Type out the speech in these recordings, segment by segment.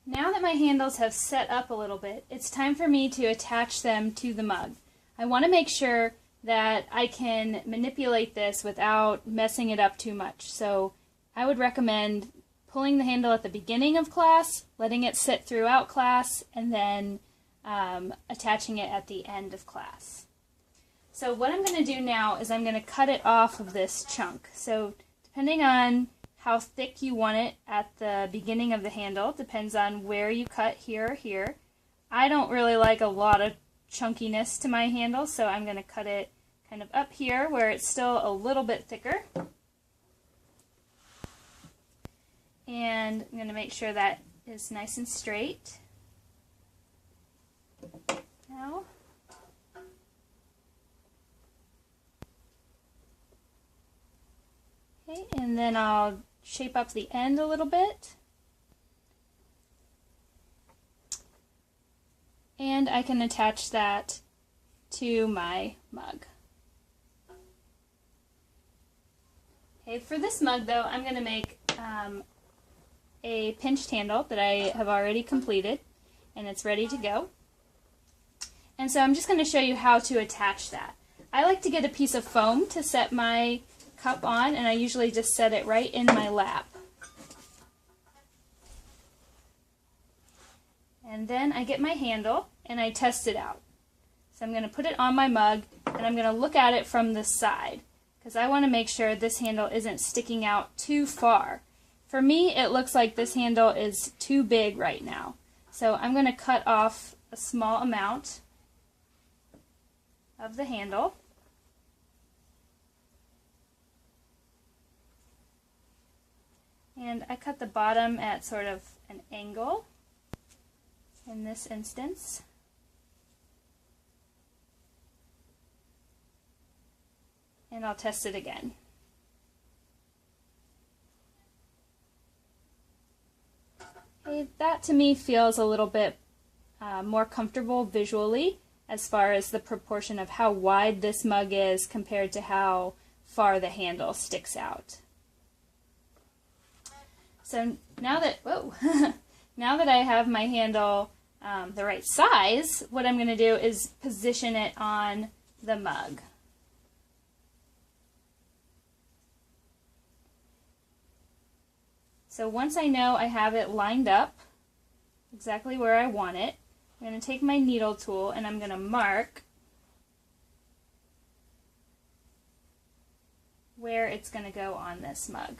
Now that my handles have set up a little bit, it's time for me to attach them to the mug. I want to make sure that I can manipulate this without messing it up too much. So I would recommend pulling the handle at the beginning of class, letting it sit throughout class, and then attaching it at the end of class. So what I'm going to do now is I'm going to cut it off of this chunk. So depending on how thick you want it at the beginning of the handle, depends on where you cut, here or here. I don't really like a lot of chunkiness to my handle, so I'm going to cut it kind of up here where it's still a little bit thicker. And I'm going to make sure that is nice and straight. Now, okay, and then I'll shape up the end a little bit. And I can attach that to my mug. Okay, for this mug though, I'm going to make a pinched handle that I have already completed, and it's ready to go. And so I'm just going to show you how to attach that. I like to get a piece of foam to set my cup on, and I usually just set it right in my lap. And then I get my handle and I test it out. So I'm going to put it on my mug and I'm going to look at it from the side because I want to make sure this handle isn't sticking out too far. For me, it looks like this handle is too big right now. So I'm going to cut off a small amount of the handle. And I cut the bottom at sort of an angle in this instance. And I'll test it again. Okay, that to me feels a little bit more comfortable visually as far as the proportion of how wide this mug is compared to how far the handle sticks out. So now that, now that I have my handle the right size, what I'm going to do is position it on the mug. So once I know I have it lined up exactly where I want it, I'm going to take my needle tool and I'm going to mark where it's going to go on this mug.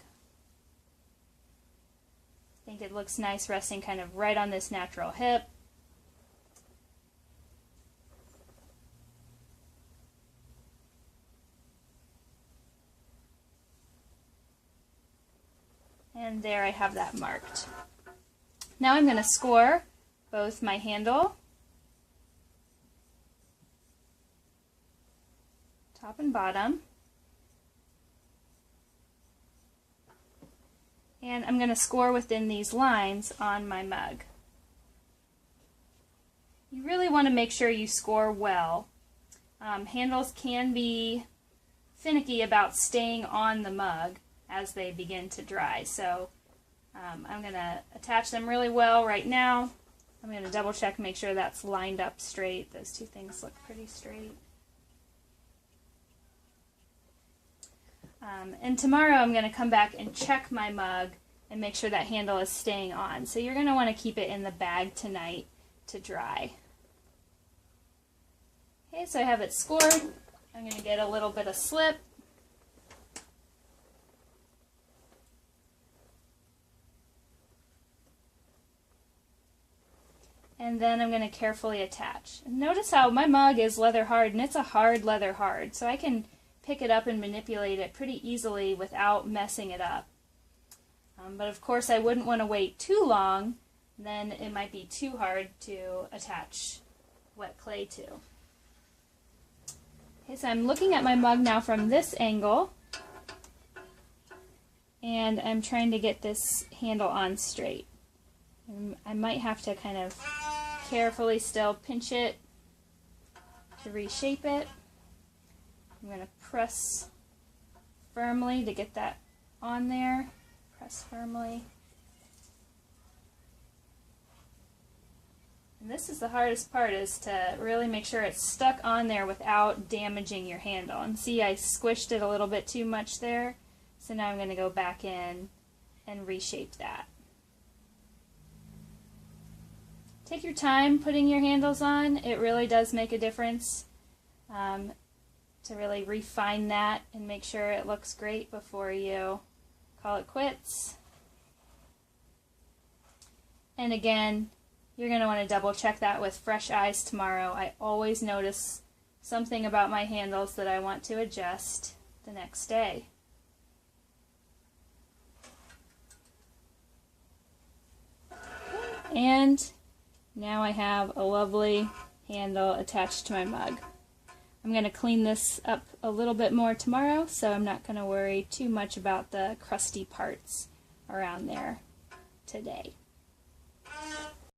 I think it looks nice resting kind of right on this natural hip. And there I have that marked. Now I'm going to score both my handle, top and bottom, and I'm going to score within these lines on my mug. You really want to make sure you score well. Handles can be finicky about staying on the mug as they begin to dry. So I'm going to attach them really well right now. I'm going to double check, make sure that's lined up straight. Those two things look pretty straight. And tomorrow I'm going to come back and check my mug and make sure that handle is staying on. So you're going to want to keep it in the bag tonight to dry. Okay, so I have it scored. I'm going to get a little bit of slip. And then I'm going to carefully attach. And notice how my mug is leather hard, and it's a hard leather hard, so I can pick it up and manipulate it pretty easily without messing it up. But of course I wouldn't want to wait too long, then it might be too hard to attach wet clay to. Okay, so I'm looking at my mug now from this angle, and I'm trying to get this handle on straight. I might have to kind of carefully still pinch it to reshape it. I'm going to press firmly to get that on there. Press firmly. And this is the hardest part, is to really make sure it's stuck on there without damaging your handle. And see, I squished it a little bit too much there, so now I'm going to go back in and reshape that. Take your time putting your handles on. It really does make a difference to really refine that and make sure it looks great before you call it quits. And again, you're going to want to double check that with fresh eyes tomorrow. I always notice something about my handles that I want to adjust the next day. And now I have a lovely handle attached to my mug. I'm going to clean this up a little bit more tomorrow, so I'm not going to worry too much about the crusty parts around there today.